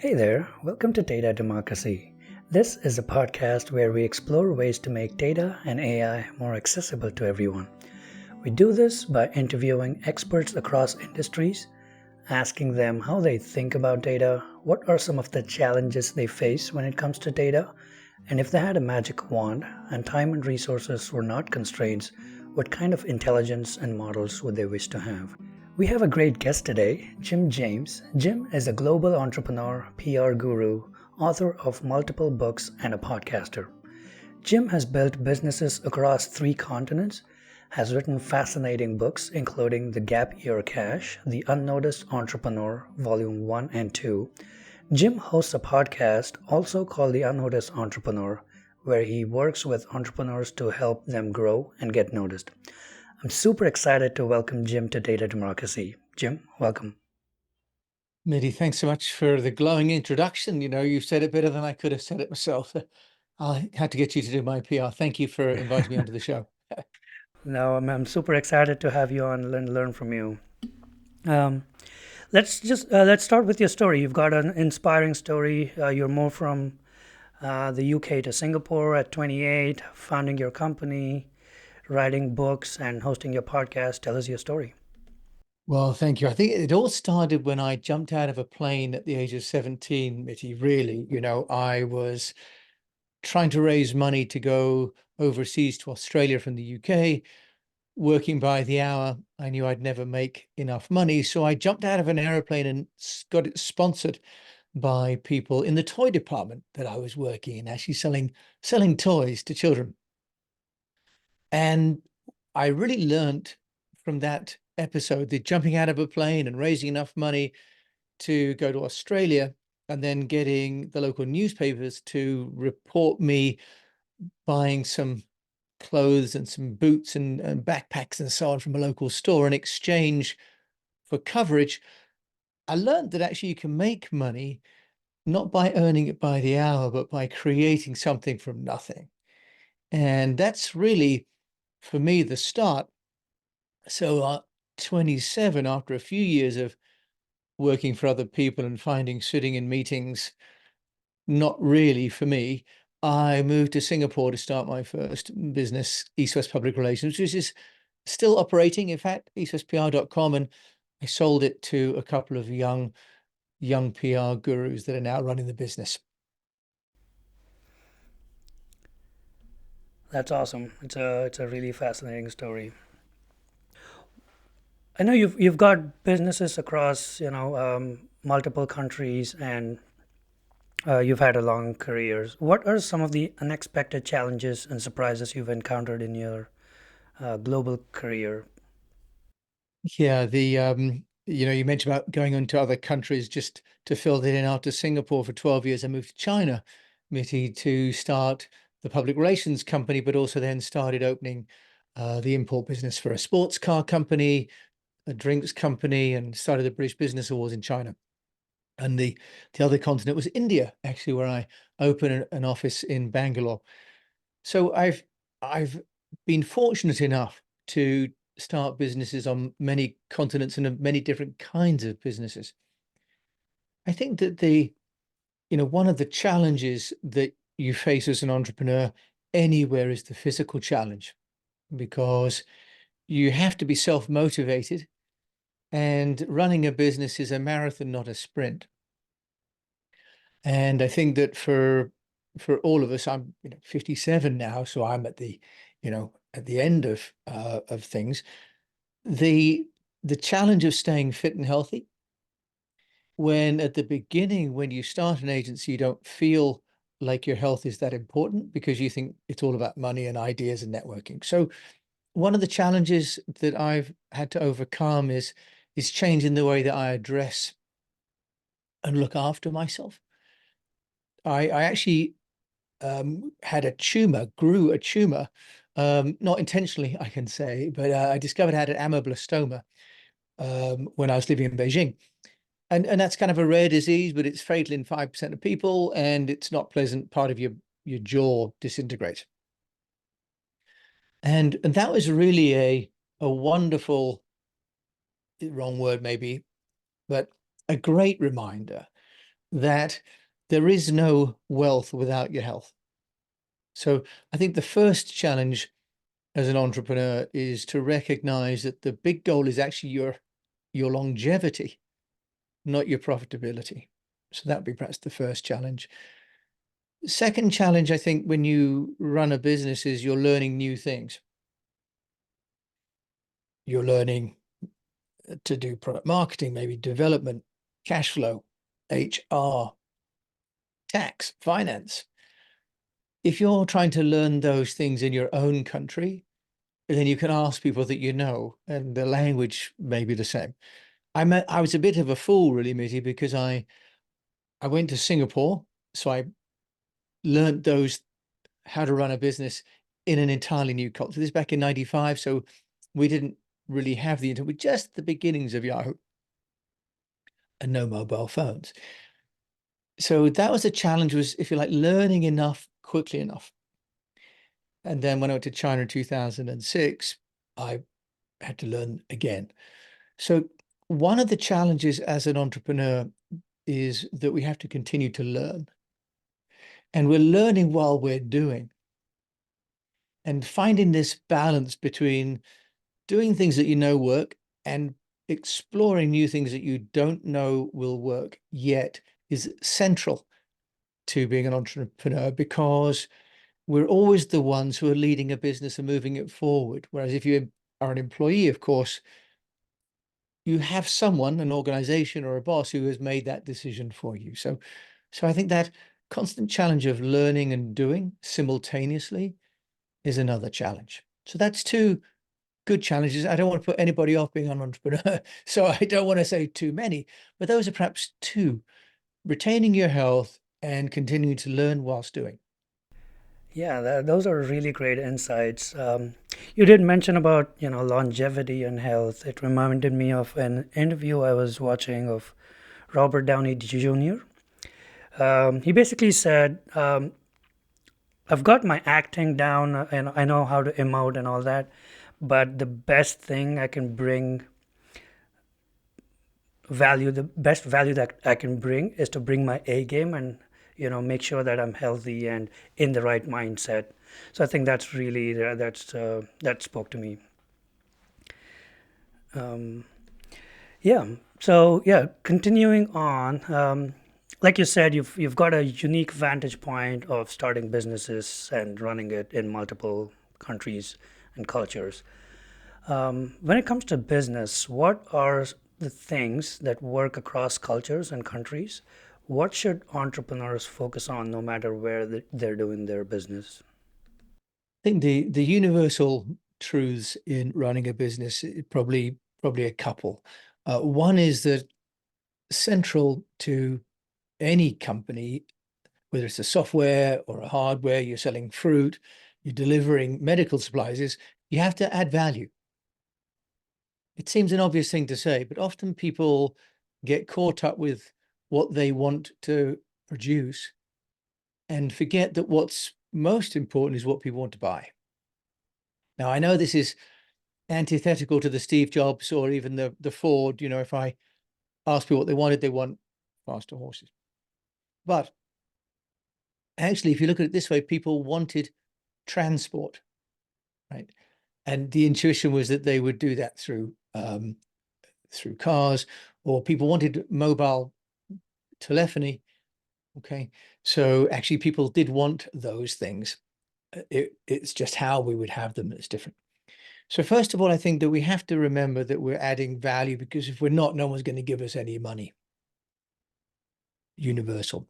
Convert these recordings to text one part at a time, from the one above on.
Hey there, welcome to Data Democracy. This is a podcast where we explore ways to make data and AI more accessible to everyone. We do this by interviewing experts across industries, asking them how they think about data, what are some of the challenges they face when it comes to data, and if they had a magic wand and time and resources were not constraints, what kind of intelligence and models would they wish to have? We have a great guest today, Jim James. Jim is a global entrepreneur, PR guru, author of multiple books, and a podcaster. Jim has built businesses across 3 continents, has written fascinating books including The Gap Year Cash, The Unnoticed Entrepreneur, Volume 1 and 2. Jim hosts a podcast also called The Unnoticed Entrepreneur, where he works with entrepreneurs to help them grow and get noticed. I'm super excited to welcome Jim to Data Democracy. Jim, welcome. Mehdi, thanks so much for the glowing introduction. You said it better than I could have said it myself. I had to get you to do my PR. Thank you for inviting me onto the show. No, I'm super excited to have you on and learn from you. Let's start with your story. You've got an inspiring story. You're moved from the UK to Singapore at 28, founding your company, writing books, and hosting your podcast. Tell us your story. Well, thank you. I think it all started when I jumped out of a plane at the age of 17, Mitty, really. I was trying to raise money to go overseas to Australia from the UK, working by the hour. I knew I'd never make enough money. So I jumped out of an aeroplane and got it sponsored by people in the toy department that I was working in, actually selling toys to children. And I really learned from that episode that jumping out of a plane and raising enough money to go to Australia and then getting the local newspapers to report me buying some clothes and some boots and backpacks and so on from a local store in exchange for coverage. I learned that actually you can make money not by earning it by the hour, but by creating something from nothing. And that's really, for me, the start. So at 27, after a few years of working for other people and finding sitting in meetings not really for me, I moved to Singapore to start my first business, East West Public Relations, which is still operating, in fact, eastwestpr.com, and I sold it to a couple of young PR gurus that are now running the business. That's awesome. It's a really fascinating story. I know you've got businesses across multiple countries, and you've had a long career. What are some of the unexpected challenges and surprises you've encountered in your global career? Yeah, you mentioned about going into other countries. Just to fill that in, after Singapore for 12 years, I moved to China, Mitty, to start the public relations company, but also then started opening the import business for a sports car company, a drinks company, and started the British Business Awards in China. And the other continent was India, actually, where I opened an office in Bangalore. So I've been fortunate enough to start businesses on many continents and many different kinds of businesses. I think that one of the challenges that you face as an entrepreneur anywhere is the physical challenge, because you have to be self-motivated, and running a business is a marathon, not a sprint. And I think that for all of us, I'm 57 now, so I'm at the end of things. The challenge of staying fit and healthy, when at the beginning, when you start an agency, you don't feel like your health is that important because you think it's all about money and ideas and networking. So one of the challenges that I've had to overcome is changing the way that I address and look after myself. I actually had a tumor, grew a tumor, not intentionally, I can say, but I discovered I had an ameloblastoma when I was living in Beijing. And that's kind of a rare disease, but it's fatal in 5% of people, and it's not pleasant. Part of your jaw disintegrates. And that was really a wonderful, wrong word maybe, but a great reminder that there is no wealth without your health. So I think the first challenge as an entrepreneur is to recognize that the big goal is actually your longevity, not your profitability. So that would be perhaps the first challenge. Second challenge, I think, when you run a business is you're learning new things. You're learning to do product marketing, maybe development, cash flow, HR, tax, finance. If you're trying to learn those things in your own country, then you can ask people that you know, and the language may be the same. I was a bit of a fool, really, Mitty, because I went to Singapore, so I learned those how to run a business in an entirely new culture. This is back in '95, so we didn't really have the internet, with just the beginnings of Yahoo and no mobile phones. So that was a challenge, was, if you like, learning enough quickly enough. And then when I went to China in 2006, I had to learn again. So one of the challenges as an entrepreneur is that we have to continue to learn. And we're learning while we're doing. And finding this balance between doing things that you know work and exploring new things that you don't know will work yet is central to being an entrepreneur, because we're always the ones who are leading a business and moving it forward. Whereas if you are an employee, of course, you have someone, an organization or a boss, who has made that decision for you. So I think that constant challenge of learning and doing simultaneously is another challenge. So that's two good challenges. I don't want to put anybody off being an entrepreneur, so I don't want to say too many, but those are perhaps two: retaining your health and continuing to learn whilst doing. Yeah, those are really great insights. You did mention about, longevity and health. It reminded me of an interview I was watching of Robert Downey Jr. He basically said, I've got my acting down and I know how to emote and all that, but the best thing I can bring the best value that I can bring is to bring my A game and, make sure that I'm healthy and in the right mindset. So I think that's really, that spoke to me. Yeah. So yeah, continuing on, like you said, you've got a unique vantage point of starting businesses and running it in multiple countries and cultures. When it comes to business, what are the things that work across cultures and countries? What should entrepreneurs focus on, no matter where they're doing their business? I think the universal truths in running a business, probably a couple. One is that central to any company, whether it's a software or a hardware, you're selling fruit, you're delivering medical supplies, is you have to add value. It seems an obvious thing to say, but often people get caught up with what they want to produce and forget that what's most important is what people want to buy. Now, I know this is antithetical to the Steve Jobs or even the Ford. If I ask people what they wanted, they want faster horses. But actually, if you look at it this way, people wanted transport, right? And the intuition was that they would do that through cars, or people wanted mobile telephony. Okay, so actually, people did want those things. It's just how we would have them that's different. So first of all, I think that we have to remember that we're adding value, because if we're not, no one's going to give us any money. Universal.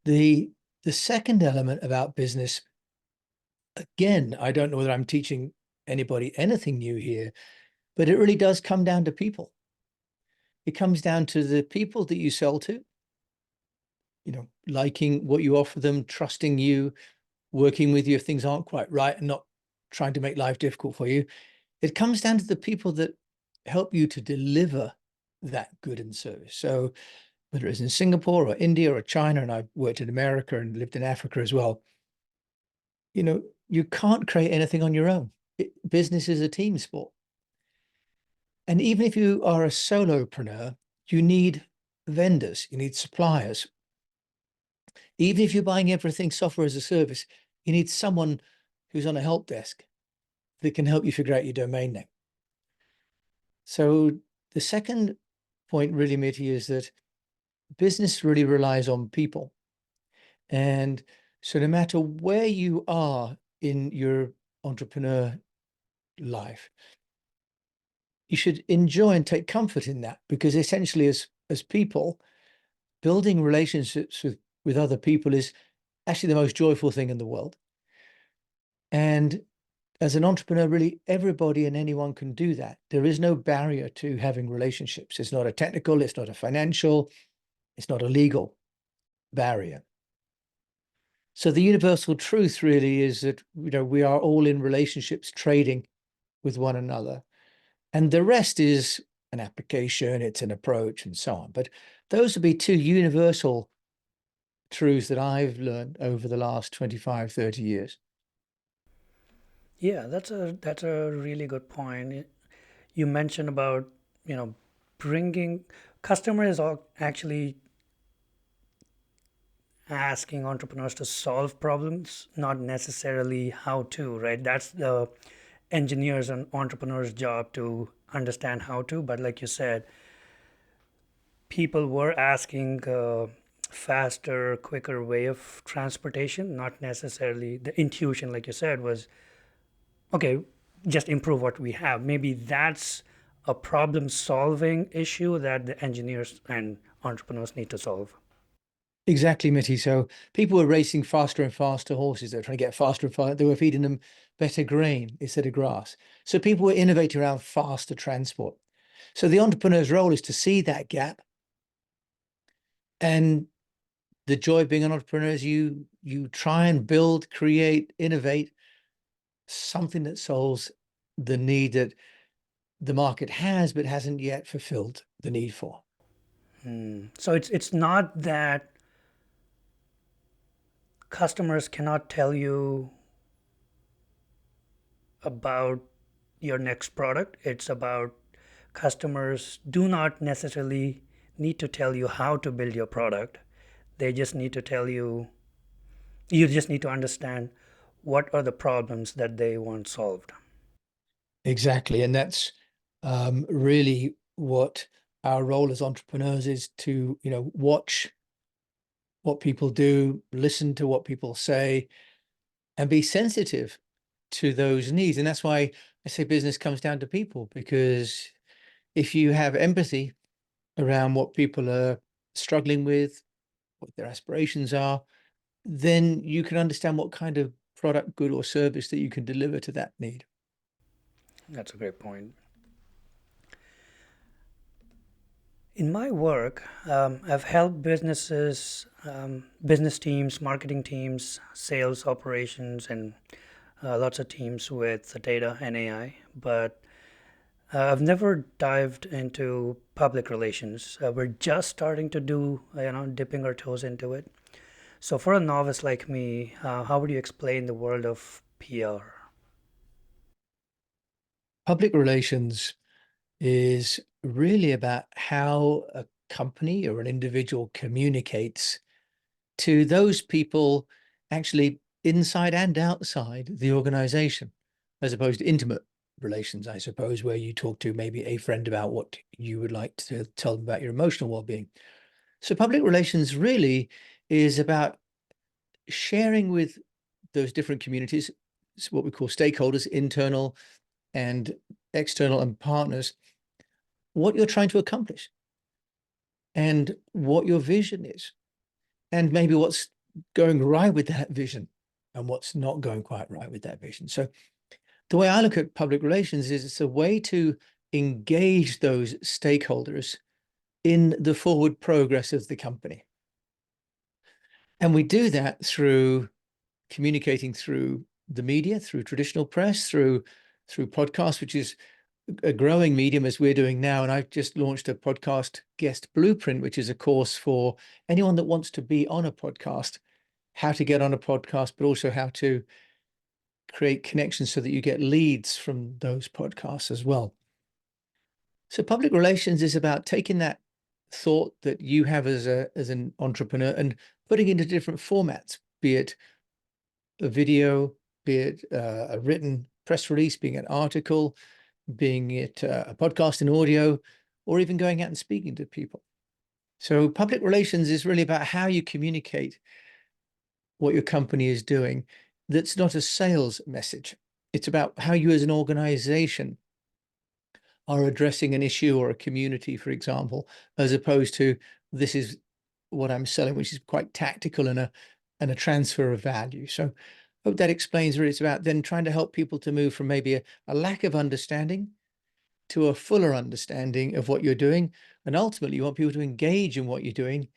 The second element about business, again, I don't know whether I'm teaching anybody anything new here, but it really does come down to people. It comes down to the people that you sell to, liking what you offer them, trusting you, working with you if things aren't quite right, and not trying to make life difficult for you. It comes down to the people that help you to deliver that good and service. So whether it's in Singapore or India or China, and I've worked in America and lived in Africa as well, you can't create anything on your own. Business is a team sport. And even if you are a solopreneur, you need vendors, you need suppliers. Even if you're buying everything software as a service, you need someone who's on a help desk that can help you figure out your domain name. So the second point really, Mitty, is that business really relies on people. And so no matter where you are in your entrepreneur life, you should enjoy and take comfort in that, because essentially as people, building relationships with other people is actually the most joyful thing in the world. And as an entrepreneur, really everybody and anyone can do that. There is no barrier to having relationships. It's not a technical, it's not a financial, it's not a legal barrier. So the universal truth really is that, we are all in relationships, trading with one another. And the rest is an application, it's an approach, and so on. But those would be two universal truths that I've learned over the last 25, 30 years. Yeah, that's a really good point. You mentioned about, you know, bringing customers are actually asking entrepreneurs to solve problems, not necessarily how to, right? That's the engineers and entrepreneurs' job to understand how to. But like you said, people were asking faster, quicker way of transportation, not necessarily the intuition, like you said, was okay, just improve what we have. Maybe that's a problem solving issue that the engineers and entrepreneurs need to solve. Exactly, Mitty. So people were racing faster and faster horses. They were trying to get faster and faster. They were feeding them better grain instead of grass. So people were innovating around faster transport. So the entrepreneur's role is to see that gap. And the joy of being an entrepreneur is you try and build, create, innovate something that solves the need that the market has, but hasn't yet fulfilled the need for. So it's not that customers cannot tell you about your next product. It's about customers do not necessarily need to tell you how to build your product. They just need to tell you, you just need to understand what are the problems that they want solved. Exactly. And that's really what our role as entrepreneurs is, to, watch what people do, listen to what people say, and be sensitive to those needs. And that's why I say business comes down to people, because if you have empathy around what people are struggling with, what their aspirations are, then you can understand what kind of product, good, or service that you can deliver to that need. That's a great point. In my work, I've helped businesses, business teams, marketing teams, sales operations, and lots of teams with data and AI. But I've never dived into public relations. We're just starting to do, dipping our toes into it. So, for a novice like me, how would you explain the world of PR? Public relations is really about how a company or an individual communicates to those people actually inside and outside the organization, as opposed to intimate relations, I suppose, where you talk to maybe a friend about what you would like to tell them about your emotional well-being. So public relations really is about sharing with those different communities, it's what we call stakeholders, internal and external, and partners, what you're trying to accomplish and what your vision is, and maybe what's going right with that vision and what's not going quite right with that vision. So the way I look at public relations is it's a way to engage those stakeholders in the forward progress of the company. And we do that through communicating through the media, through traditional press, through podcasts, which is a growing medium as we're doing now. And I've just launched a podcast guest blueprint, which is a course for anyone that wants to be on a podcast, how to get on a podcast, but also how to create connections so that you get leads from those podcasts as well. So public relations is about taking that thought that you have as an entrepreneur and putting it into different formats, be it a video, be it a written press release, being an article, being it a podcast in audio, or even going out and speaking to people. So public relations is really about how you communicate what your company is doing. That's not a sales message. It's about how you as an organization are addressing an issue or a community, for example, as opposed to this is what I'm selling, which is quite tactical and a transfer of value. So I hope that explains what it's about, then trying to help people to move from maybe a lack of understanding to a fuller understanding of what you're doing. And ultimately, you want people to engage in what you're doing,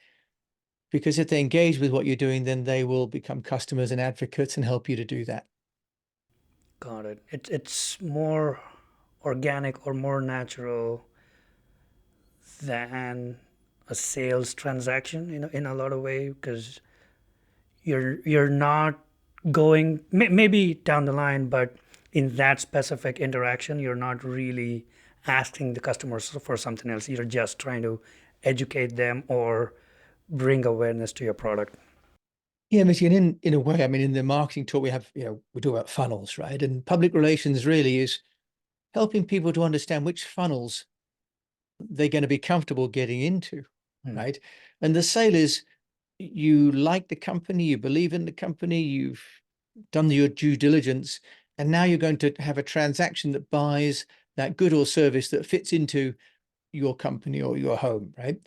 because if they engage with what you're doing, then they will become customers and advocates and help you to do that. Got it. It's more organic or more natural than a sales transaction in a lot of way, because you're not going maybe down the line, but in that specific interaction you're not really asking the customers for something else. You're just trying to educate them or bring awareness to your product. Yeah, Michigan, in a way, I mean, in the marketing talk, we have, we talk about funnels, right? And public relations really is helping people to understand which funnels they're going to be comfortable getting into, right? And the sale is you like the company, you believe in the company, you've done your due diligence, and now you're going to have a transaction that buys that good or service that fits into your company or your home, right?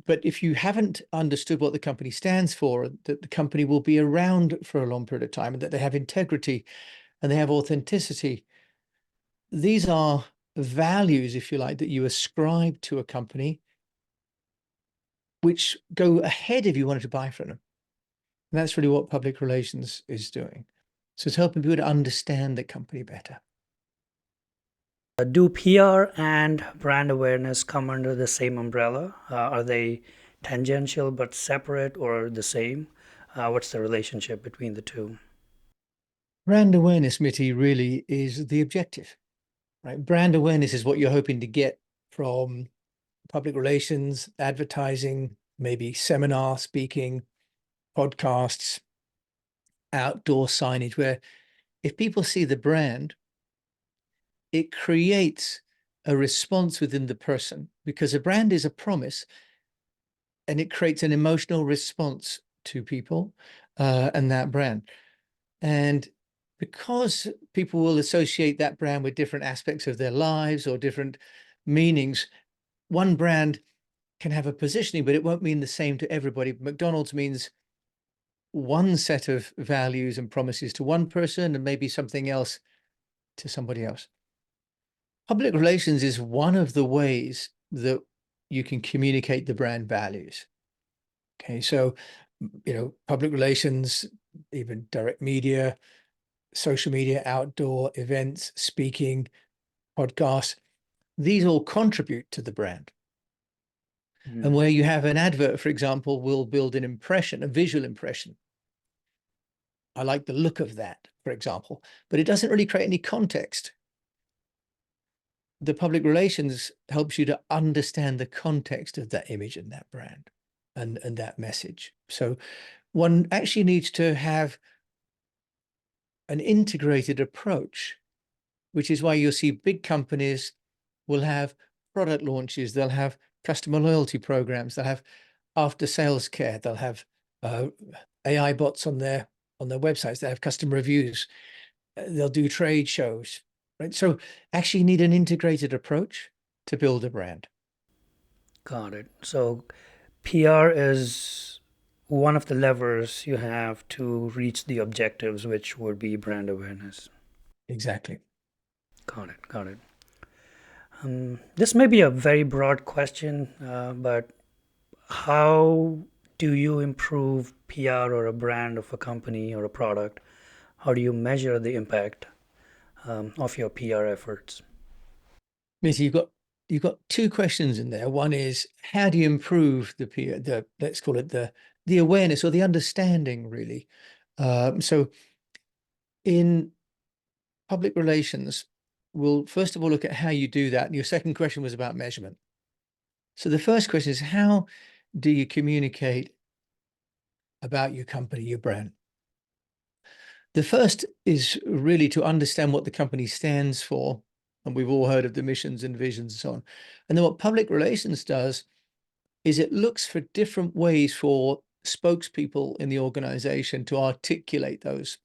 But if you haven't understood what the company stands for, that the company will be around for a long period of time, and that they have integrity and they have authenticity, these are values, if you like, that you ascribe to a company, which go ahead if you wanted to buy from them. And that's really what public relations is doing. So it's helping people to understand the company better. Do PR and brand awareness come under the same umbrella? Are they tangential but separate, or the same? What's the relationship between the two? Brand awareness, Mitty, really is the objective, right? Brand awareness is what you're hoping to get from public relations, advertising, maybe seminar speaking, podcasts, outdoor signage, where if people see the brand, it creates a response within the person, because a brand is a promise and it creates an emotional response to people and that brand. And because people will associate that brand with different aspects of their lives or different meanings, one brand can have a positioning, but it won't mean the same to everybody. McDonald's means one set of values and promises to one person and maybe something else to somebody else. Public relations is one of the ways that you can communicate the brand values. Okay, so, public relations, even direct media, social media, outdoor events, speaking, podcasts, these all contribute to the brand. And where you have an advert, for example, will build an impression, a visual impression. I like the look of that, for example, but it doesn't really create any context. The public relations helps you to understand the context of that image and that brand and that message. So one actually needs to have an integrated approach, which is why you'll see big companies will have product launches, they'll have customer loyalty programs, they'll have after sales care, they'll have AI bots on their websites, they have customer reviews, they'll do trade shows, right? So actually you need an integrated approach to build a brand. Got it. So PR is one of the levers you have to reach the objectives, which would be brand awareness. Exactly. Got it. Got it. This may be a very broad question, but how do you improve PR or a brand of a company or a product? How do you measure the impact of your PR efforts? Missy, you've got two questions in there. One is how do you improve the let's call it the awareness or the understanding, really. So in public relations, we'll first of all look at how you do that. And your second question was about measurement. So the first question is, how do you communicate about your company, your brand? The first is really to understand what the company stands for. And we've all heard of the missions and visions and so on. And then what public relations does is it looks for different ways for spokespeople in the organization to articulate those.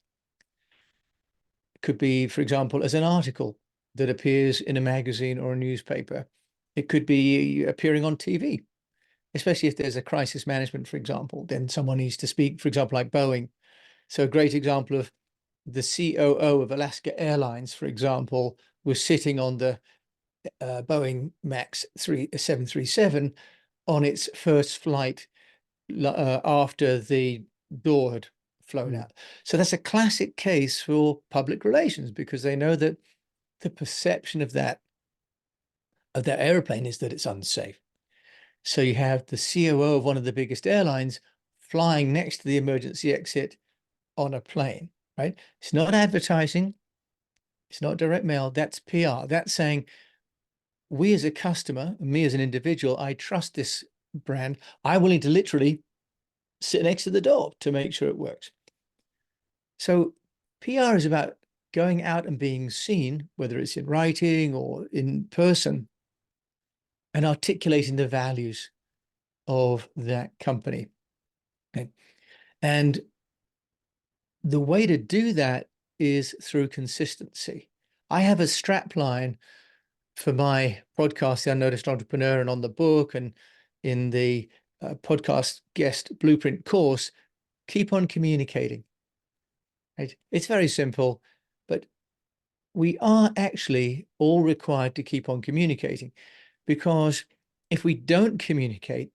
It could be, for example, as an article that appears in a magazine or a newspaper. It could be appearing on TV, especially if there's a crisis management, for example, then someone needs to speak, for example, like Boeing. So a great example of the COO of Alaska Airlines, for example, was sitting on the Boeing MAX 737 on its first flight after the door had flown out. So that's a classic case for public relations, because they know that the perception of that airplane is that it's unsafe. So you have the COO of one of the biggest airlines flying next to the emergency exit on a plane, right? It's not advertising. It's not direct mail. That's PR. That's saying, we as a customer, me as an individual, I trust this brand. I'm willing to literally sit next to the door to make sure it works. So PR is about going out and being seen, whether it's in writing or in person, and articulating the values of that company. Okay. And the way to do that is through consistency. I have a strap line for my podcast, The Unnoticed Entrepreneur, and on the book and in the podcast guest blueprint course, keep on communicating. Right? It's very simple, but we are actually all required to keep on communicating, because if we don't communicate,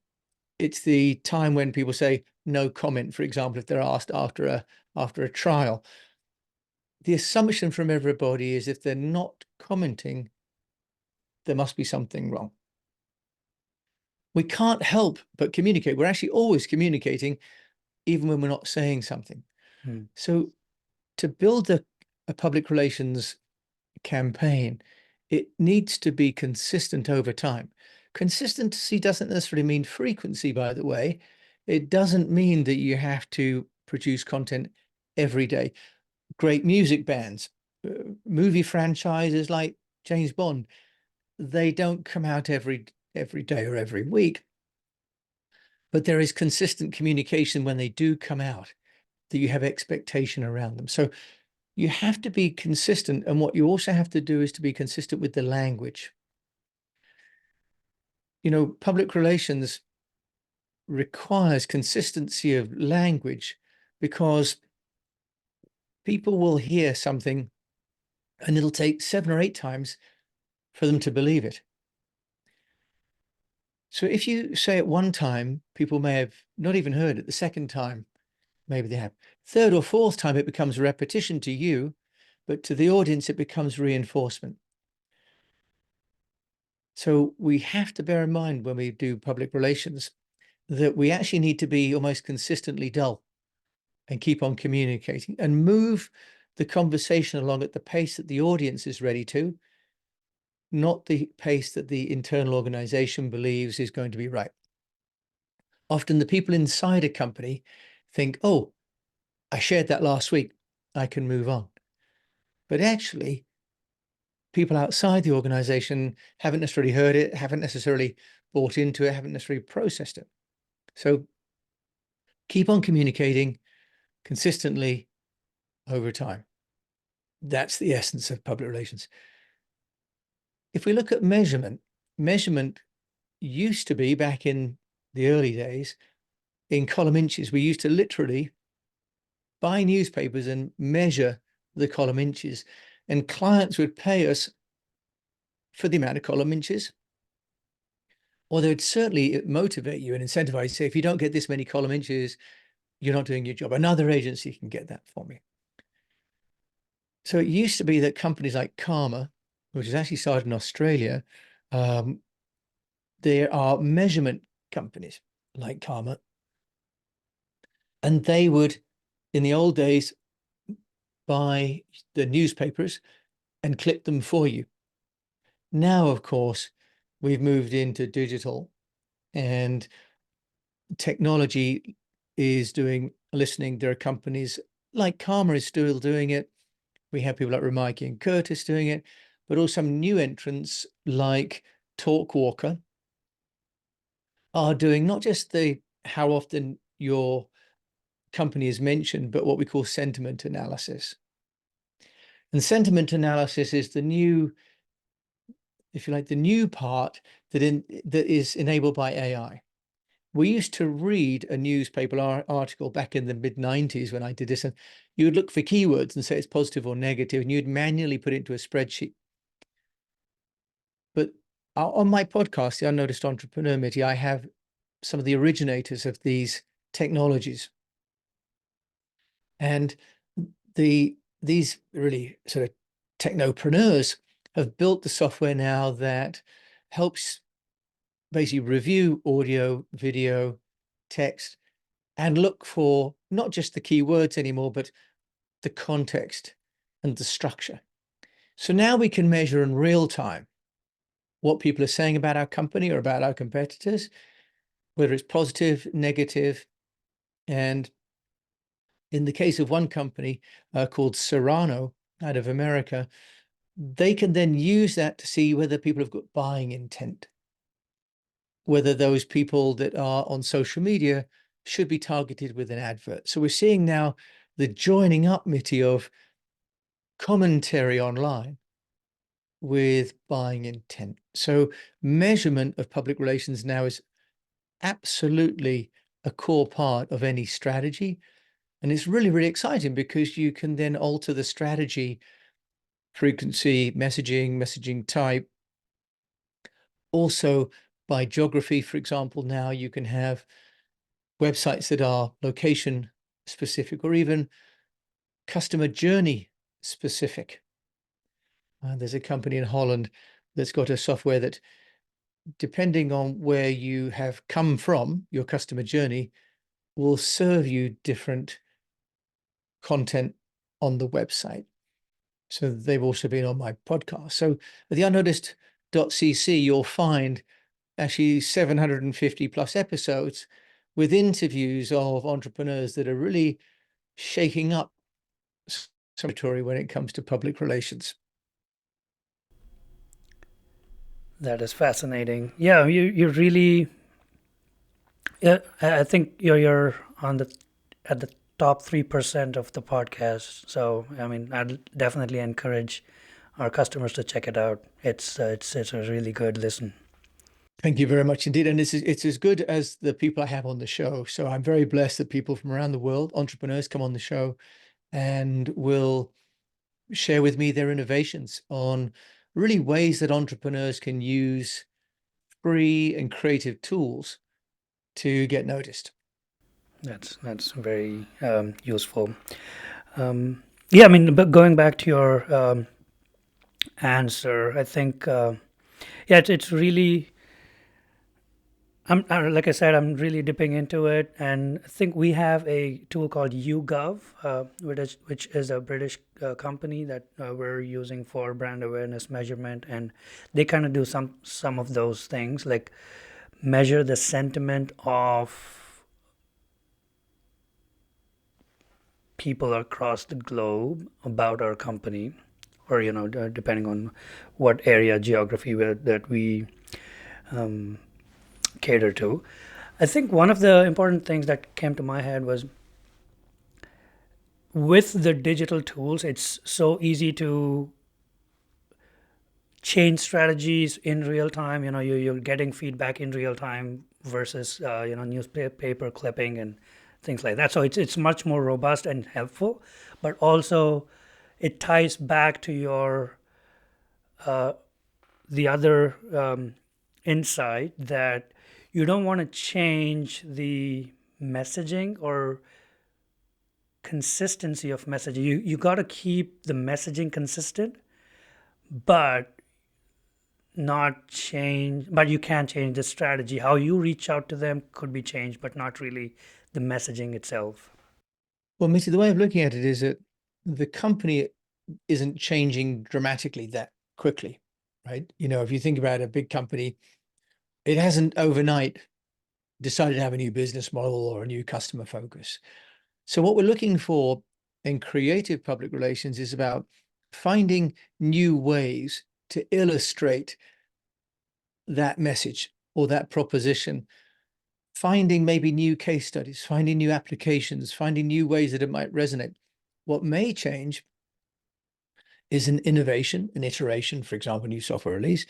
it's the time when people say no comment, for example, if they're asked after a trial. The assumption from everybody is if they're not commenting, there must be something wrong. We can't help but communicate. We're actually always communicating, even when we're not saying something. So to build a public relations campaign, it needs to be consistent over time. Consistency doesn't necessarily mean frequency, by the way. It doesn't mean that you have to produce content every day. Great music bands, movie franchises like James Bond, they don't come out every day or every week, but there is consistent communication when they do come out, that you have expectation around them. So you have to be consistent. And what you also have to do is to be consistent with the language. You know, public relations requires consistency of language, because people will hear something and it'll take 7 or 8 times for them to believe it. So if you say it one time, people may have not even heard it. The second time, maybe they have. Third or fourth time, it becomes repetition to you, but to the audience, it becomes reinforcement. So we have to bear in mind when we do public relations that we actually need to be almost consistently dull and keep on communicating and move the conversation along at the pace that the audience is ready to, not the pace that the internal organization believes is going to be right. Often the people inside a company think, oh, I shared that last week, I can move on. But actually, people outside the organization haven't necessarily heard it, haven't necessarily bought into it, haven't necessarily processed it. So keep on communicating consistently over time. That's the essence of public relations. If we look at measurement used to be, back in the early days, in column inches. We used to literally buy newspapers and measure the column inches, and clients would pay us for the amount of column inches. Or they would certainly motivate you and incentivize you, say, if you don't get this many column inches, you're not doing your job. Another agency can get that for me. So it used to be that companies like Karma, which is actually started in Australia, there are measurement companies like Karma, and they would, in the old days, buy the newspapers and clip them for you. Now, of course, we've moved into digital, and technology is doing listening. There are companies like Karma is still doing it. We have people like Ramike and Curtis doing it, but also some new entrants like Talkwalker are doing not just the how often your company is mentioned, but what we call sentiment analysis. And sentiment analysis is the new, if you like, the new part that is enabled by AI. We used to read a newspaper article back in the mid-90s when I did this, and you would look for keywords and say it's positive or negative, and you'd manually put it into a spreadsheet. But on my podcast, The Unnoticed Entrepreneur, Mitty, I have some of the originators of these technologies. And these really sort of technopreneurs have built the software now that helps basically review audio, video, text, and look for not just the keywords anymore, but the context and the structure. So now we can measure in real time what people are saying about our company or about our competitors, whether it's positive, negative. And in the case of one company called Serrano out of America, they can then use that to see whether people have got buying intent, whether those people that are on social media should be targeted with an advert. So we're seeing now the joining up, Mitty, of commentary online with buying intent. So measurement of public relations now is absolutely a core part of any strategy. And it's really, really exciting because you can then alter the strategy, frequency, messaging type. Also by geography, for example, now you can have websites that are location specific or even customer journey specific. There's a company in Holland that's got a software that, depending on where you have come from, your customer journey, will serve you different content on the website. So they've also been on my podcast. So at the unnoticed.cc, you'll find actually 750 plus episodes with interviews of entrepreneurs that are really shaking up territory when it comes to public relations. That is fascinating. Yeah, you really. Yeah, I think you're on the at the top 3% of the podcast. So I mean, I'd definitely encourage our customers to check it out. It's a really good listen. Thank you very much indeed. And it's as good as the people I have on the show. So I'm very blessed that people from around the world, entrepreneurs, come on the show and will share with me their innovations on really ways that entrepreneurs can use free and creative tools to get noticed. That's very useful. Yeah, I mean, but going back to your answer, I think yeah, it's really. Like I said, I'm really dipping into it, and I think we have a tool called YouGov, which is a British company that we're using for brand awareness measurement, and they kind of do some of those things, like measure the sentiment of people across the globe about our company, or depending on what area geography that we cater to. I think one of the important things that came to my head was, with the digital tools, it's so easy to change strategies in real time. You're getting feedback in real time versus newspaper clipping and things like that. So it's much more robust and helpful, but also it ties back to your the other insight that you don't want to change the messaging or consistency of messaging. You got to keep the messaging consistent, but not change. But you can change the strategy. How you reach out to them could be changed, but not really the messaging itself. Well, Mitty, the way of looking at it is that the company isn't changing dramatically that quickly, right? If you think about a big company, it hasn't overnight decided to have a new business model or a new customer focus. So what we're looking for in creative public relations is about finding new ways to illustrate that message or that proposition, finding maybe new case studies, finding new applications, finding new ways that it might resonate. What may change is an innovation, an iteration, for example, new software release,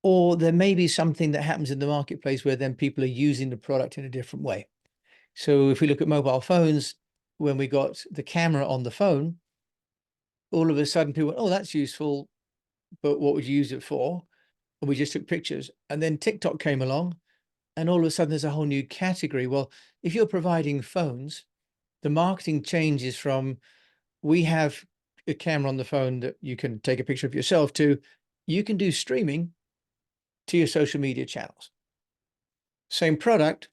or there may be something that happens in the marketplace where then people are using the product in a different way. So if we look at mobile phones, when we got the camera on the phone, all of a sudden people went, oh, that's useful, but what would you use it for? And we just took pictures. And then TikTok came along, and all of a sudden there's a whole new category. Well, if you're providing phones, the marketing changes from we have a camera on the phone that you can take a picture of yourself to you can do streaming to your social media channels. Same product,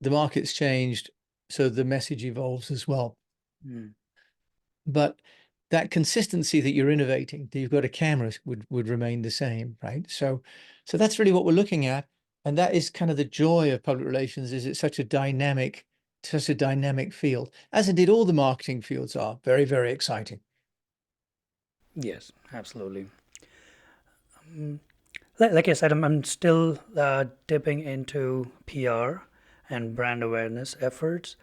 the market's changed, so the message evolves as well. But that consistency that you're innovating, that you've got a camera would remain the same, right? So that's really what we're looking at. And that is kind of the joy of public relations, is it's such a dynamic field, as indeed all the marketing fields are. Very, very exciting. Yes, absolutely. Like I said, I'm still dipping into PR and brand awareness efforts.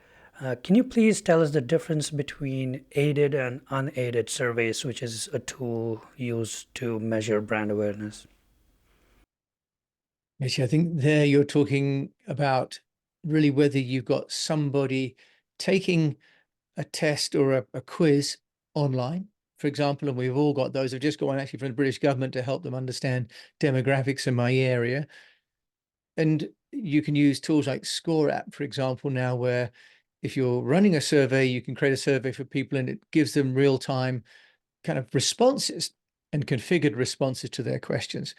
Can you please tell us the difference between aided and unaided surveys, which is a tool used to measure brand awareness? Actually, I think there you're talking about really whether you've got somebody taking a test or a quiz online, for example, and we've all got those. I've just got one actually from the British government to help them understand demographics in my area. And you can use tools like Score App, for example, now, where if you're running a survey, you can create a survey for people and it gives them real-time kind of responses and configured responses to their questions.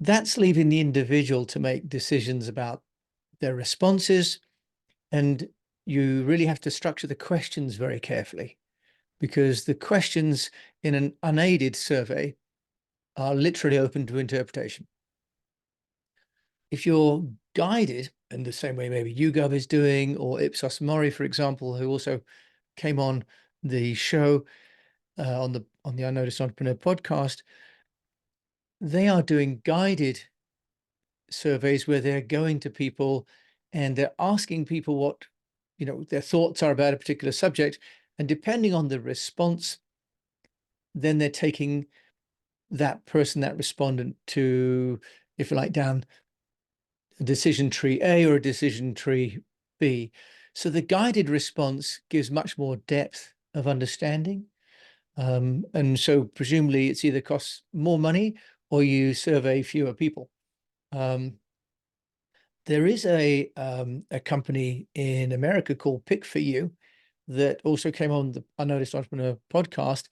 That's leaving the individual to make decisions about their responses, and you really have to structure the questions very carefully, because the questions in an unaided survey are literally open to interpretation. If you're guided in the same way maybe YouGov is doing, or Ipsos Mori, for example, who also came on the show on the Unnoticed Entrepreneur podcast, they are doing guided surveys where they're going to people and they're asking people what their thoughts are about a particular subject, and depending on the response, then they're taking that person, that respondent, to, if you like, down a decision tree A or a decision tree B. So the guided response gives much more depth of understanding. And so presumably it's either costs more money or you survey fewer people. There is a company in America called Pick for You that also came on the Unnoticed Entrepreneur podcast.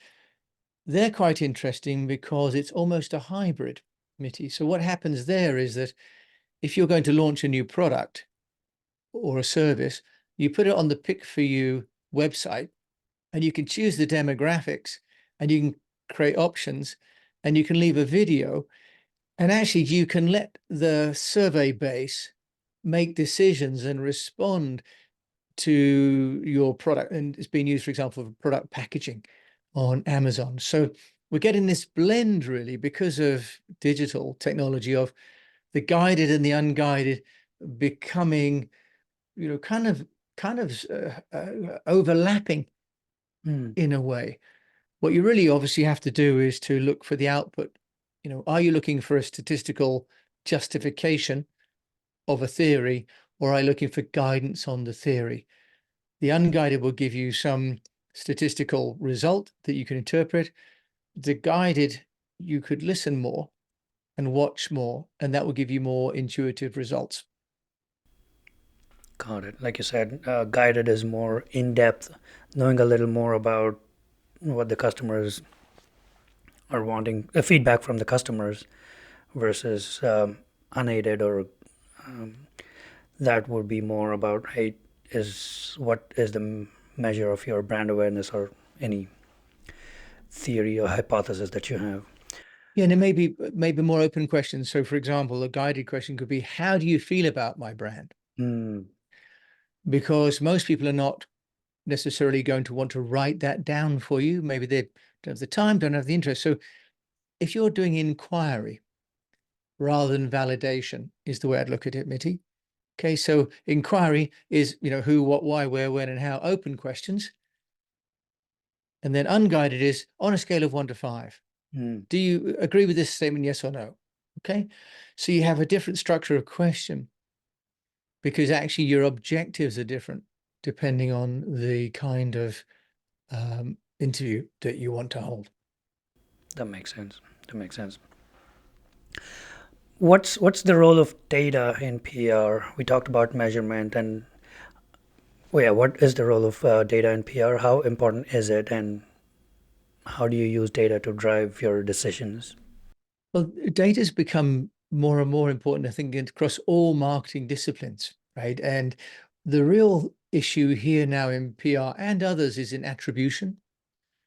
They're quite interesting because it's almost a hybrid, Mitty. So what happens there is that if you're going to launch a new product or a service, you put it on the Pick for You website and you can choose the demographics and you can create options and you can leave a video, and actually you can let the survey base make decisions and respond to your product. And it's being used, for example, for product packaging on Amazon. So we're getting this blend really because of digital technology of the guided and the unguided becoming, kind of overlapping in a way. What you really obviously have to do is to look for the output. Are you looking for a statistical justification of a theory, or are you looking for guidance on the theory? The unguided will give you some statistical result that you can interpret. The guided, you could listen more and watch more, and that will give you more intuitive results. Got it. Like you said, guided is more in depth, knowing a little more about what the customers are wanting, feedback from the customers, versus unaided, or that would be more about, hey, what is the measure of your brand awareness or any theory or hypothesis that you have. Yeah, and it maybe more open questions. So, for example, a guided question could be, how do you feel about my brand? Mm, Because most people are not necessarily going to want to write that down for you. Maybe they don't have the time, don't have the interest. So if you're doing inquiry rather than validation, is the way I'd look at it, Mitty. Okay, so inquiry is, who, what, why, where, when, and how, open questions. And then unguided is on a scale of 1 to 5. mm, Do you agree with this statement, yes or no? Okay, so you have a different structure of question because actually your objectives are different depending on the kind of interview that you want to hold. that makes sense. That makes sense. What's the role of data in PR? We talked about measurement, and well, yeah, what is the role of data in PR? How important is it, and how do you use data to drive your decisions? Well, data's become more and more important, I think, across all marketing disciplines, right? And the real issue here now in PR and others is in attribution.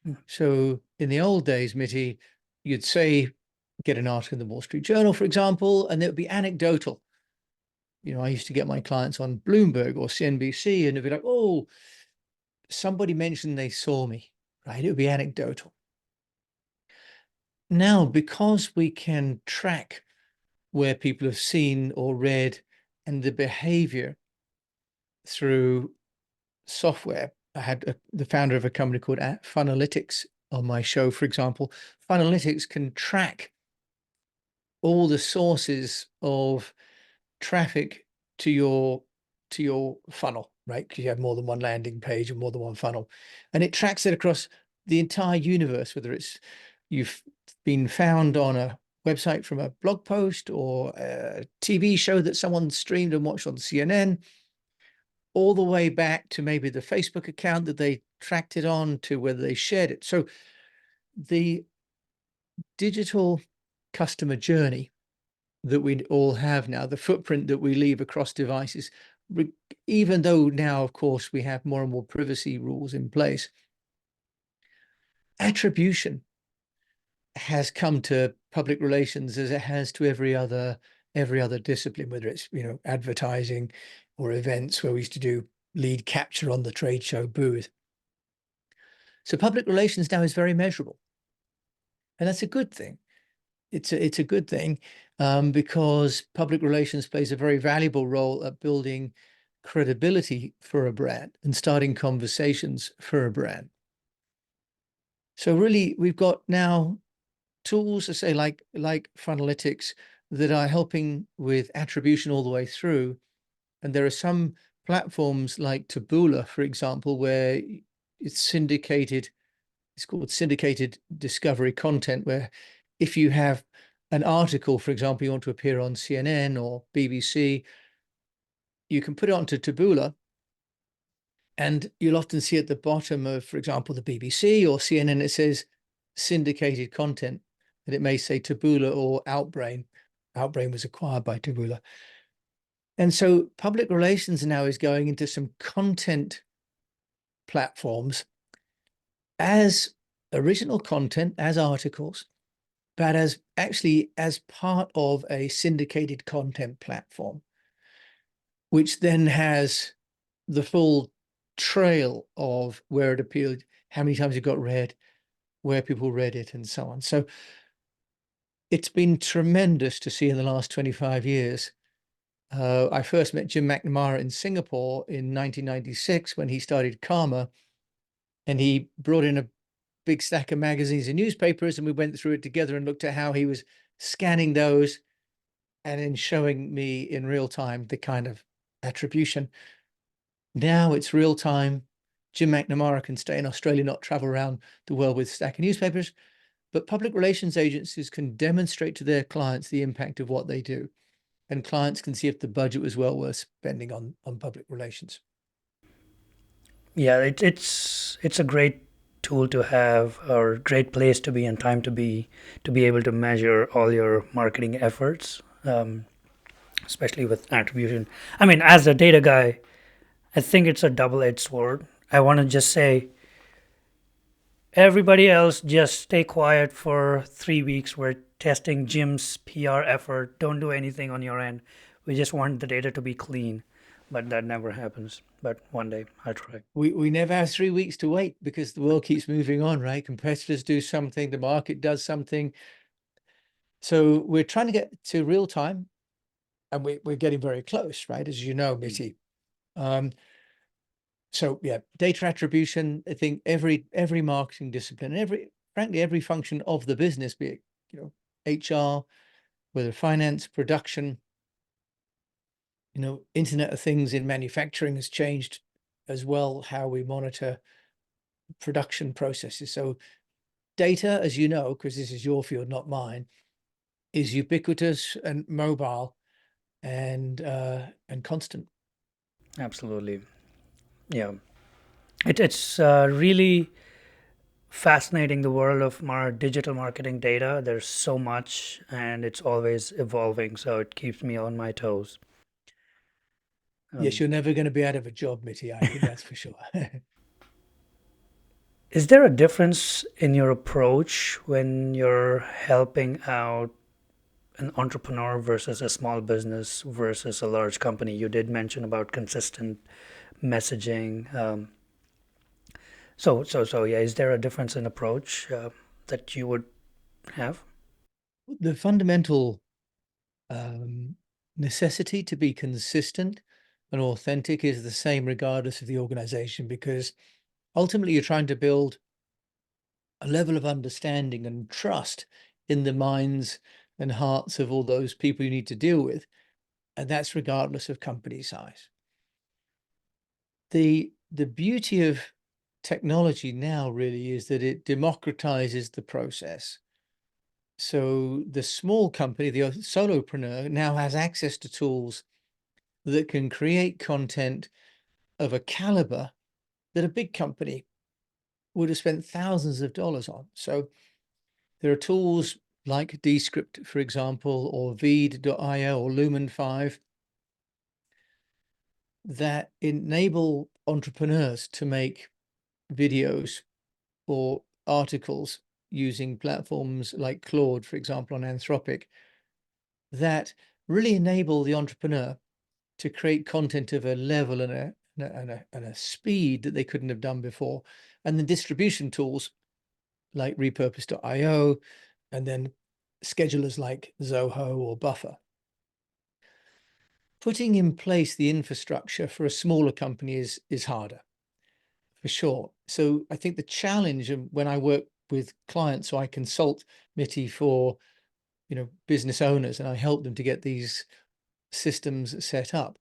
Mm. So in the old days, Mitty, you'd say, get an article in the Wall Street Journal, for example, and it would be anecdotal. I used to get my clients on Bloomberg or CNBC, and it'd be like, oh, somebody mentioned they saw me, right? It would be anecdotal. Now, because we can track where people have seen or read and the behavior through software. I had the founder of a company called Funalytics on my show, for example. Funalytics can track all the sources of traffic to your funnel, right? Because you have more than one landing page and more than one funnel, and it tracks it across the entire universe, whether it's you've been found on a website from a blog post or a TV show that someone streamed and watched on CNN, all the way back to maybe the Facebook account that they tracked it on, to whether they shared it. So the digital customer journey that we all have now, the footprint that we leave across devices, even though now, of course, we have more and more privacy rules in place, attribution has come to public relations as it has to every other discipline, whether it's advertising or events where we used to do lead capture on the trade show booth. So public relations now is very measurable, and that's a good thing. It's a good thing because public relations plays a very valuable role at building credibility for a brand and starting conversations for a brand. So really, we've got now tools to say like Funalytics that are helping with attribution all the way through. And there are some platforms like Taboola, for example, where it's called syndicated discovery content, where if you have an article, for example, you want to appear on CNN or BBC, you can put it onto Taboola, and you'll often see at the bottom of, for example, the BBC or CNN, it says syndicated content, and it may say Taboola or Outbrain. Outbrain was acquired by Taboola. And so public relations now is going into some content platforms as original content, as articles, but as part of a syndicated content platform, which then has the full trail of where it appeared, how many times it got read, where people read it, and so on. So it's been tremendous to see in the last 25 years. I first met Jim McNamara in Singapore in 1996 when he started Karma, and he brought in a big stack of magazines and newspapers, and we went through it together and looked at how he was scanning those and then showing me in real time the kind of attribution. Now it's real time. Jim McNamara can stay in Australia, not travel around the world with a stack of newspapers, but public relations agencies can demonstrate to their clients the impact of what they do, and clients can see if the budget was well worth spending on public relations. Yeah, it's a great tool to have, or great place to be and time to be able to measure all your marketing efforts, especially with attribution. I mean, as a data guy, I think it's a double-edged sword. I want to just say Everybody else just stay quiet for 3 weeks. We're testing Jim's PR effort. Don't do anything on your end. We just want the data to be clean. But that never happens. But one day I'll try. We never have 3 weeks to wait because the world keeps moving on, right? Competitors do something, the market does something. So we're trying to get to real time, and we're getting very close, right? As you know, Mitty. So yeah, data attribution, I think every marketing discipline, frankly, every function of the business, be it, HR, whether finance, production, Internet of Things in manufacturing has changed as well, how we monitor production processes. So data, as you know, because this is your field, not mine, is ubiquitous and mobile and constant. Absolutely. Yeah. It's really fascinating, the world of digital marketing data. There's so much and it's always evolving. So it keeps me on my toes. Yes, you're never going to be out of a job, Mitty. That's for sure. Is there a difference in your approach when you're helping out an entrepreneur versus a small business versus a large company? You did mention about consistent messaging. So yeah, is there a difference in approach that you would have? The fundamental necessity to be consistent and authentic is the same regardless of the organization, because ultimately you're trying to build a level of understanding and trust in the minds and hearts of all those people you need to deal with, and that's regardless of company size. The beauty of technology now really is that it democratizes the process. So the small company, the solopreneur, now has access to tools that can create content of a caliber that a big company would have spent thousands of dollars on. So there are tools like Descript, for example, or Veed.io or Lumen 5 that enable entrepreneurs to make videos or articles using platforms like Claude, for example, on Anthropic, that really enable the entrepreneur to create content of a level and a speed that they couldn't have done before. And the distribution tools like repurpose.io, and then schedulers like Zoho or Buffer. Putting in place the infrastructure for a smaller company is harder, for sure. So I think the challenge when I work with clients, so I consult Mitty for business owners, and I help them to get these systems set up.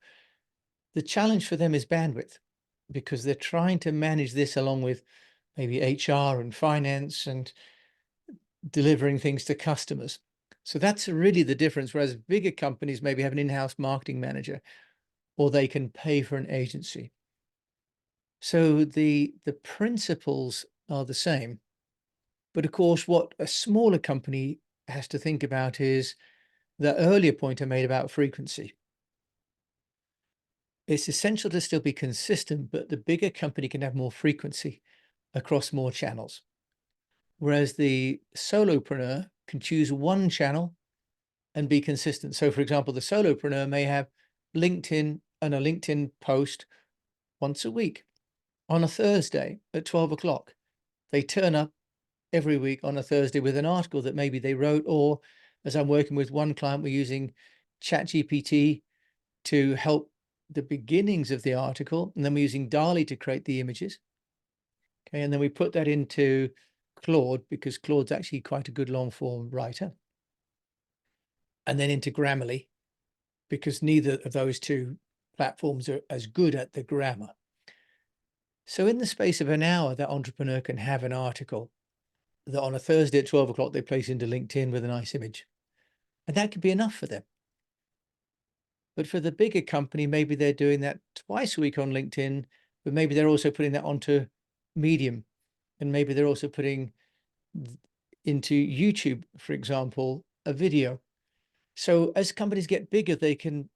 The challenge for them is bandwidth, because they're trying to manage this along with maybe HR and finance and delivering things to customers. So that's really the difference. Whereas bigger companies maybe have an in-house marketing manager, or they can pay for an agency. So the principles are the same. But of course, what a smaller company has to think about is the earlier point I made about frequency. It's essential to still be consistent, but the bigger company can have more frequency across more channels. Whereas the solopreneur can choose one channel and be consistent. So for example, the solopreneur may have LinkedIn and a LinkedIn post once a week on a Thursday at 12 o'clock. They turn up every week on a Thursday with an article that maybe they wrote, or as I'm working with one client, we're using ChatGPT to help the beginnings of the article, and then we're using DALI to create the images. Okay, and then we put that into Claude, because Claude's actually quite a good long form writer, and then into Grammarly, because neither of those two platforms are as good at the grammar. So in the space of an hour, that entrepreneur can have an article that on a Thursday at 12 o'clock, they place into LinkedIn with a nice image. And that could be enough for them. But for the bigger company, maybe they're doing that twice a week on LinkedIn, but maybe they're also putting that onto Medium. And maybe they're also putting into YouTube, for example, a video. So as companies get bigger, they can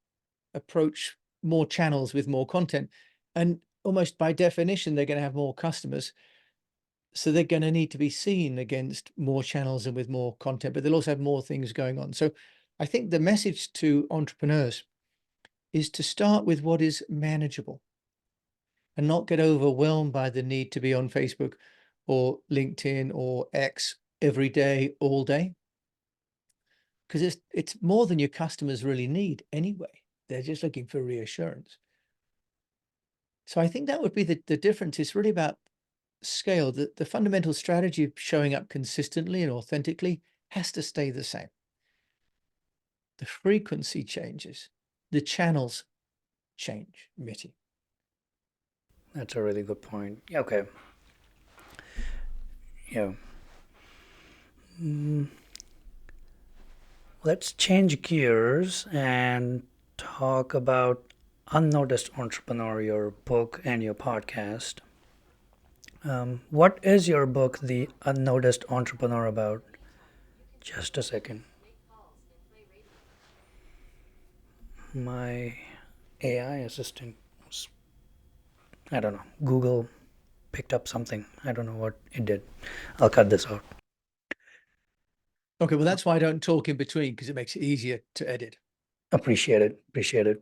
approach more channels with more content. And almost by definition, they're going to have more customers. So they're going to need to be seen against more channels and with more content, but they'll also have more things going on. So I think the message to entrepreneurs is to start with what is manageable and not get overwhelmed by the need to be on Facebook or LinkedIn or X every day, all day. Because it's more than your customers really need anyway. They're just looking for reassurance. So I think that would be the difference. It's really about scale. The fundamental strategy of showing up consistently and authentically has to stay the same. The frequency changes, the channels change, Mitty. That's a really good point. Yeah, okay. Yeah. Mm, let's change gears and talk about Unnoticed Entrepreneur, your book and your podcast. What is your book, The Unnoticed Entrepreneur, about? Just a second. My AI assistant was, I don't know, Google picked up something. I don't know what it did. I'll cut this out. Okay, well, that's why I don't talk in between, because it makes it easier to edit. Appreciate it. Appreciate it.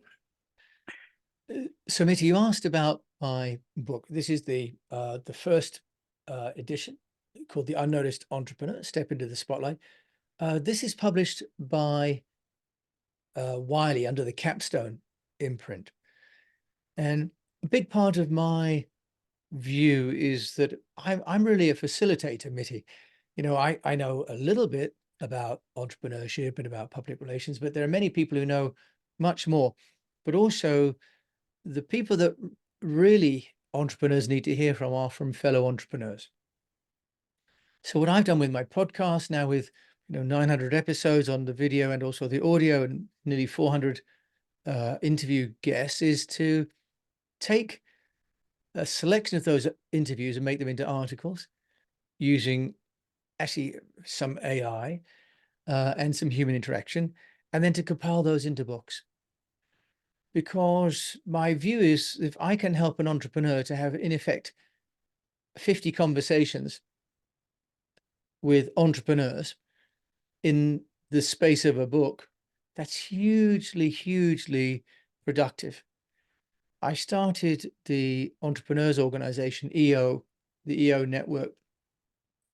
So, Mitty, you asked about my book. This is the first edition called The Unnoticed Entrepreneur, Step into the Spotlight. This is published by Wiley under the Capstone imprint. And a big part of my view is that I'm really a facilitator, Mitty. You know, I know a little bit about entrepreneurship and about public relations, but there are many people who know much more. But also, the people that really entrepreneurs need to hear from are from fellow entrepreneurs. So what I've done with my podcast now, with 900 episodes on the video and also the audio and nearly 400 interview guests, is to take a selection of those interviews and make them into articles using actually some AI and some human interaction, and then to compile those into books. Because my view is, if I can help an entrepreneur to have, in effect, 50 conversations with entrepreneurs in the space of a book, that's hugely, hugely productive. I started the Entrepreneurs Organization, EO, the EO network,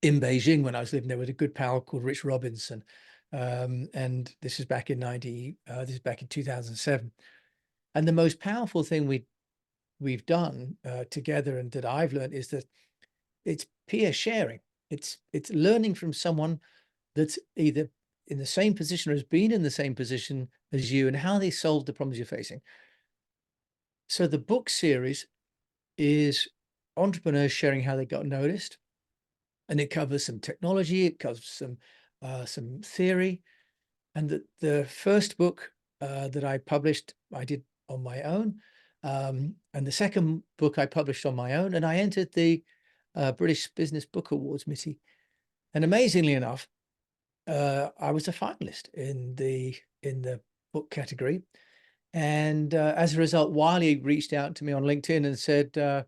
in Beijing when I was living there with a good pal called Rich Robinson. And this is back in 2007. And the most powerful thing we've done together, and that I've learned, is that it's peer sharing. It's learning from someone that's either in the same position or has been in the same position as you, and how they solved the problems you're facing. So the book series is entrepreneurs sharing how they got noticed, and it covers some technology, it covers some theory, and the first book that I published, I did on my own, and the second book I published on my own, and I entered the British Business Book Awards, Mitty, and amazingly enough, I was a finalist in the book category. And as a result, Wiley reached out to me on LinkedIn and said,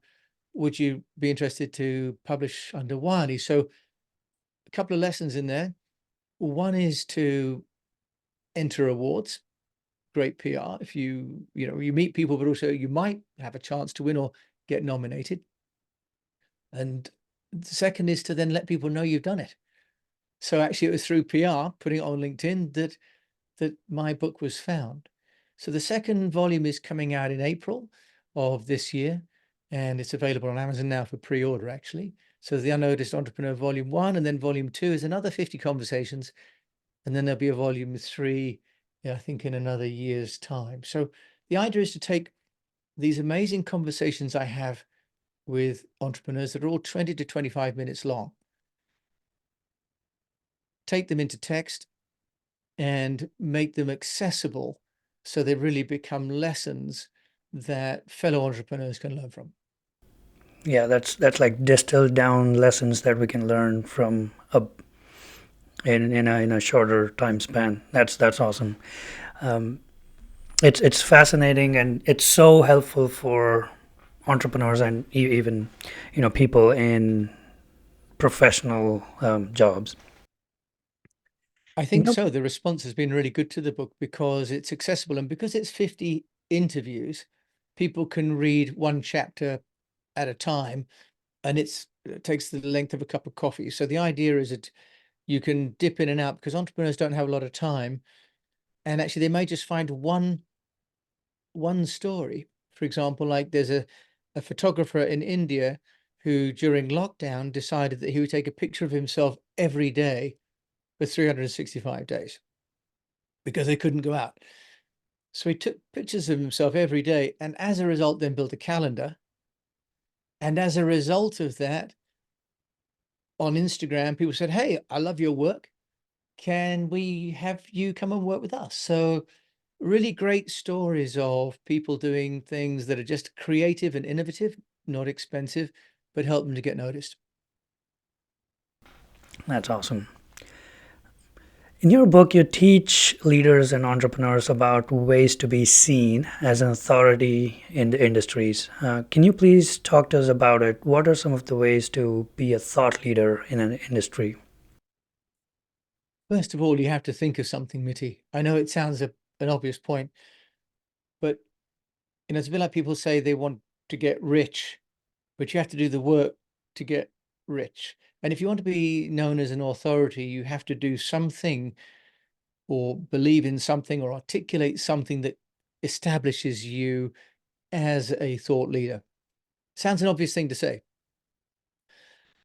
would you be interested to publish under Wiley? So a couple of lessons in there. One is to enter awards. Great PR. If you meet people, but also you might have a chance to win or get nominated. And the second is to then let people know you've done it. So actually, it was through PR, putting it on LinkedIn, that my book was found. So the second volume is coming out in April of this year, and it's available on Amazon now for pre-order, actually. So The Unnoticed Entrepreneur Volume 1, and then Volume 2 is another 50 conversations, and then there'll be a Volume 3, I think, in another year's time. So the idea is to take these amazing conversations I have with entrepreneurs that are all 20 to 25 minutes long, take them into text, and make them accessible so they really become lessons that fellow entrepreneurs can learn from. Yeah, that's like distilled down lessons that we can learn from in a shorter time span. That's awesome. It's fascinating, and it's so helpful for entrepreneurs and even people in professional jobs. I You think know, so. The response has been really good to the book because it's accessible, and because it's 50 interviews, people can read one chapter at a time, and it takes the length of a cup of coffee. So the idea is that you can dip in and out because entrepreneurs don't have a lot of time, and actually they may just find one story. For example, like there's a photographer in India who during lockdown decided that he would take a picture of himself every day for 365 days because they couldn't go out. So he took pictures of himself every day, and as a result, then built a calendar. And as a result of that, on Instagram, people said, "Hey, I love your work. Can we have you come and work with us?" So, really great stories of people doing things that are just creative and innovative, not expensive, but help them to get noticed. that's awesome. In your book, you teach leaders and entrepreneurs about ways to be seen as an authority in the industries. Can you please talk to us about it? What are some of the ways to be a thought leader in an industry? First of all, you have to think of something, Mitty. I know it sounds an obvious point, but it's a bit like people say they want to get rich, but you have to do the work to get rich. And if you want to be known as an authority, you have to do something or believe in something or articulate something that establishes you as a thought leader. Sounds an obvious thing to say.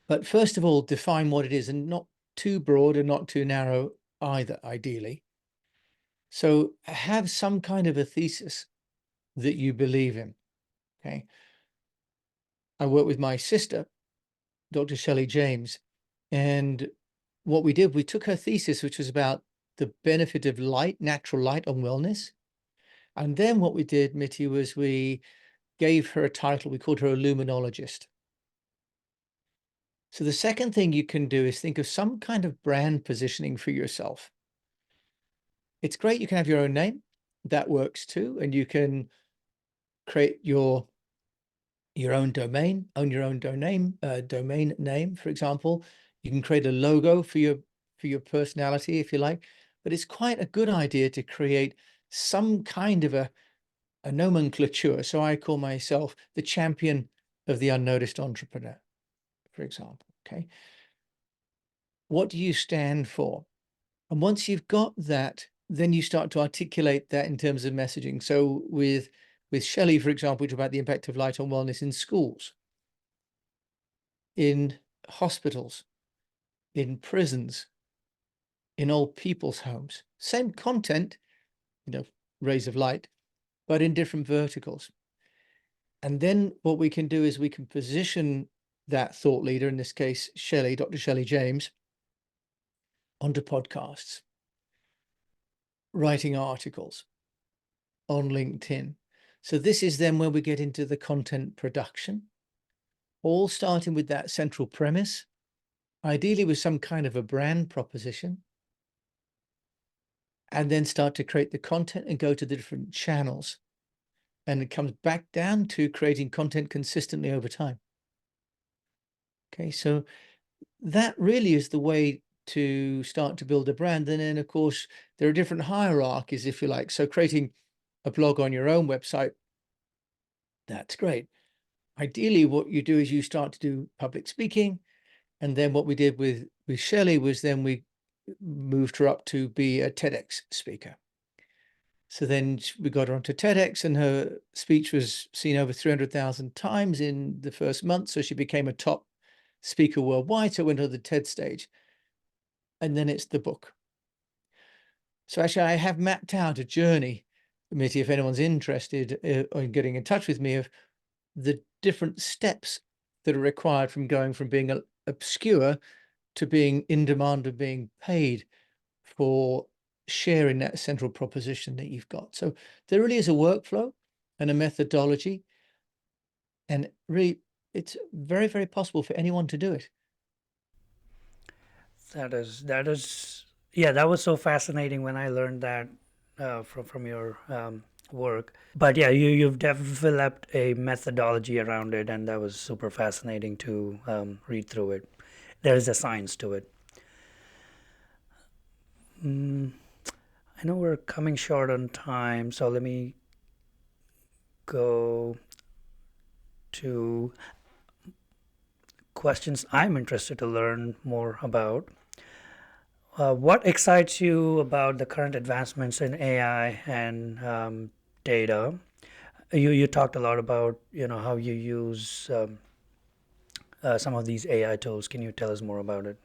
But first of all, define what it is, and not too broad and not too narrow either, ideally. So have some kind of a thesis that you believe in. Okay. I work with my sister, Dr. Shelley James, and what we did, we took her thesis, which was about the benefit of light, natural light on wellness. And then what we did, Mitty, was we gave her a title. We called her a luminologist. So the second thing you can do is think of some kind of brand positioning for yourself. It's great. You can have your own name. That works too. And you can create your own domain, own your own domain name, for example. You can create a logo for your personality, if you like. But it's quite a good idea to create some kind of a nomenclature. So I call myself the champion of the unnoticed entrepreneur, for example. Okay. What do you stand for? And once you've got that, then you start to articulate that in terms of messaging. So with Shelley, for example, which about the impact of light on wellness in schools, in hospitals, in prisons, in old people's homes. Same content, rays of light, but in different verticals. And then what we can do is we can position that thought leader, in this case, Shelley, Dr. Shelley James, onto podcasts, writing articles on LinkedIn. So this is then where we get into the content production, all starting with that central premise, ideally with some kind of a brand proposition, and then start to create the content and go to the different channels. And it comes back down to creating content consistently over time. Okay, so that really is the way to start to build a brand. And then, of course, there are different hierarchies, if you like. So creating a blog on your own website, that's great. Ideally, what you do is you start to do public speaking. And then what we did with Shelley was then we moved her up to be a TEDx speaker. So then we got her onto TEDx, and her speech was seen over 300,000 times in the first month. So she became a top speaker worldwide. So went to the TED stage. And then it's the book. So actually, I have mapped out a journey, Mitty, if anyone's interested in getting in touch with me, of the different steps that are required from going from being obscure to being in demand of being paid for sharing that central proposition that you've got. So there really is a workflow and a methodology, and really it's very, very possible for anyone to do it. That is yeah, that was so fascinating when I learned that from your work. But yeah, you've developed a methodology around it, and that was super fascinating to read through it. there is a science to it. Mm, I know we're coming short on time, so let me go to questions I'm interested to learn more about. What excites you about the current advancements in AI and data? You talked a lot about how you use some of these AI tools. Can you tell us more about it?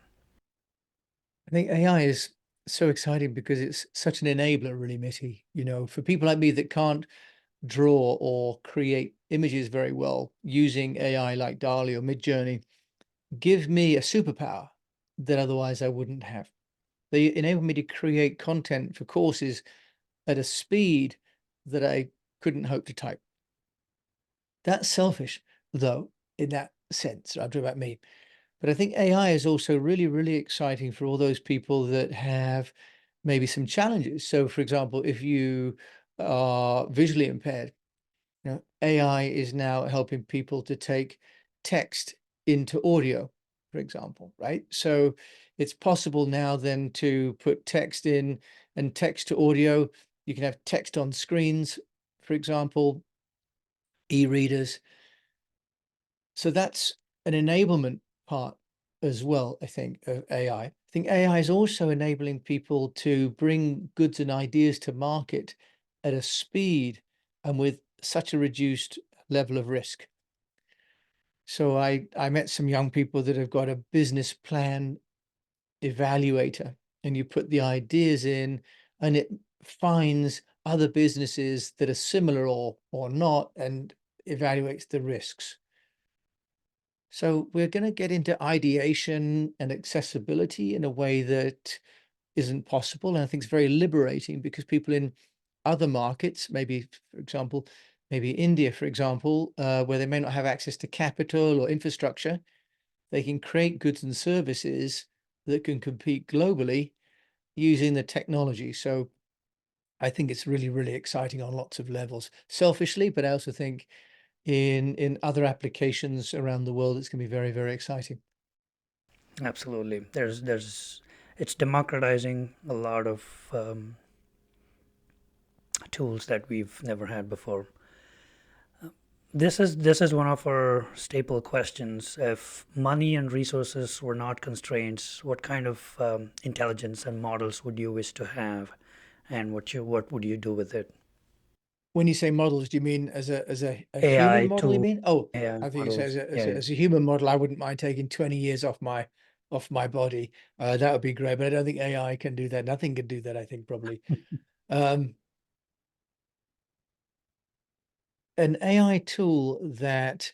I think AI is so exciting because it's such an enabler, really, Mitty. For people like me that can't draw or create images very well, using AI like DALL-E or Midjourney give me a superpower that otherwise I wouldn't have. They enable me to create content for courses at a speed that I couldn't hope to type. That's selfish, though, in that sense. I'm talking about me. But I think AI is also really, really exciting for all those people that have maybe some challenges. So, for example, if you are visually impaired, AI is now helping people to take text into audio, for example, right? So it's possible now then to put text in and text to audio. You can have text on screens, for example, e-readers. So that's an enablement part as well, I think, of AI. I think AI is also enabling people to bring goods and ideas to market at a speed and with such a reduced level of risk. So I met some young people that have got a business plan evaluator, and you put the ideas in and it finds other businesses that are similar or not and evaluates the risks. So we're going to get into ideation and accessibility in a way that isn't possible. And I think it's very liberating because people in other markets, maybe, for example, maybe India, for example, where they may not have access to capital or infrastructure, they can create goods and services that can compete globally using the technology. So I think it's really, really exciting on lots of levels, selfishly, but I also think in other applications around the world, it's going to be very, very exciting. Absolutely. It's democratizing a lot of tools that we've never had before. This is one of our staple questions. If money and resources were not constraints, what kind of intelligence and models would you wish to have, and what would you do with it? When you say models, do you mean as a human AI model, you tool, mean? Oh, AI I think you say models. Yeah, yeah. as a human model, I wouldn't mind taking 20 years off my body. That would be great, but I don't think AI can do that. Nothing can do that, I think, probably. Um, an AI tool that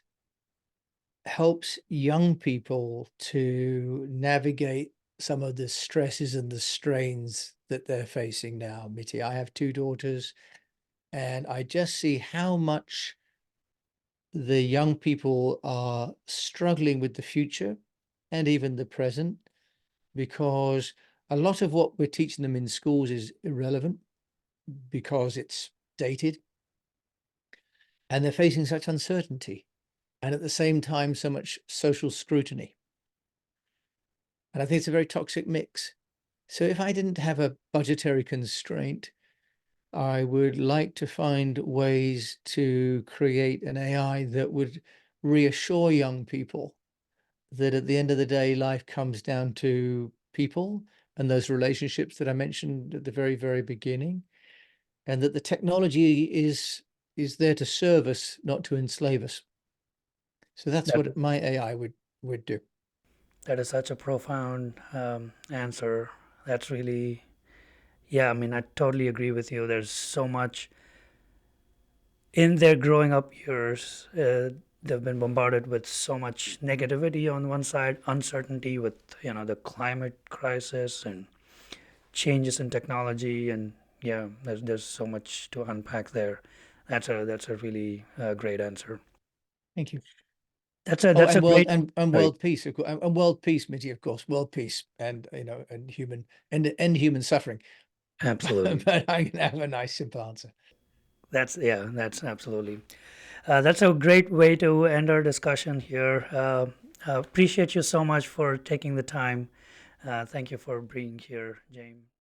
helps young people to navigate some of the stresses and the strains that they're facing now, Mitty. I have two daughters, and I just see how much the young people are struggling with the future and even the present, because a lot of what we're teaching them in schools is irrelevant because it's dated, and they're facing such uncertainty and at the same time so much social scrutiny. And I think it's a very toxic mix. So if I didn't have a budgetary constraint, I would like to find ways to create an AI that would reassure young people that at the end of the day, life comes down to people and those relationships that I mentioned at the very, very beginning, and that the technology is there to serve us, not to enslave us. So that's That what my AI would do. that is such a profound answer. That's really, yeah. I mean, I totally agree with you. There's so much in their growing up years. They've been bombarded with so much negativity on one side, uncertainty with the climate crisis and changes in technology, and yeah, there's so much to unpack there. That's a really great answer. Thank you. That's a Oh, that's a and world great. and Sorry. world peace, of course, and world peace, Mitty, of course, world peace, and and human and end human suffering. Absolutely. But I'm gonna have a nice simple answer. That's yeah. That's absolutely. That's a great way to end our discussion here. Appreciate you so much for taking the time. Thank you for being here, James.